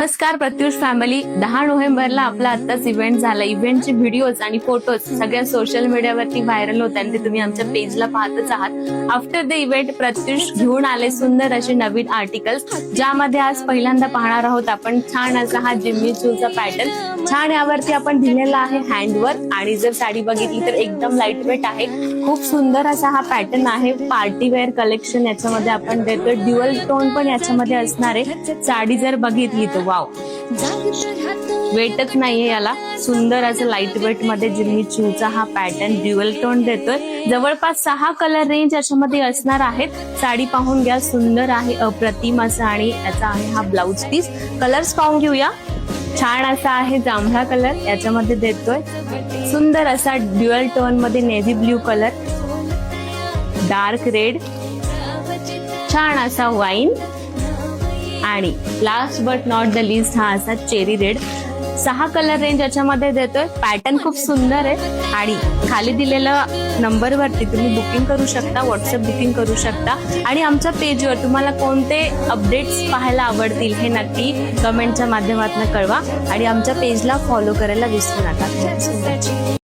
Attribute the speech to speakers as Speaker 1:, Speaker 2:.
Speaker 1: नमस्कार प्रत्युष फॅमिली. 10 नोव्हेंबरला आपला आत्ताच इव्हेंट झाला. इव्हेंटचे व्हिडिओज आणि फोटोज सगळ्या सोशल मीडियावरती व्हायरल होत आणि ते तुम्ही आमच्या पेजला पाहतच आहात. आफ्टर द इव्हेंट प्रत्युष घेऊन आले सुंदर असे नवीन आर्टिकल्स, ज्यामध्ये आज पहिल्यांदा पाहणार आहोत आपण छान असा हा जिम्मी चूचा पॅटर्न. छान यावरती आपण दिलेला आहे हँडवर्क आणि जर साडी बघितली तर एकदम लाईट वेट आहे. खूप सुंदर असा हा पॅटर्न आहे. पार्टी वेअर कलेक्शन याच्यामध्ये आपण देतोय. ड्युअल टोन पण याच्यामध्ये असणार आहे. साडी जर बघितली तर वाव, वेटच नाहीये याला. सुंदर असं लाईट वेट मध्ये जिम्मी चूचा हा पॅटर्न ड्युअल टोन देतोय. जवळपास 6 कलर रेंज याच्यामध्ये असणार आहेत. साडी पाहून घ्या, सुंदर आहे, अप्रतिम असा आणि याचा आहे हा ब्लाउज पीस. कलर्स पाहून घेऊया. छान असा आहे जांभळा कलर याच्यामध्ये देतोय. सुंदर असा ड्युअल टोन मध्ये navy blue colour, dark red, छान असा वाईन आणि last but not the list हा असा चेरी रेड. 6 कलर रेंज याच्यामध्ये देतोय. पॅटर्न खूप सुंदर आहे आणि खाली दिलेल्या नंबरवरती तुम्ही बुकिंग करू शकता, व्हॉट्सअप बुकिंग करू शकता. आणि आमच्या पेजवर तुम्हाला कोणते अपडेट्स पाहायला आवडतील हे नक्की कमेंटच्या माध्यमातून कळवा आणि आमच्या पेजला फॉलो करायला विसरू नका.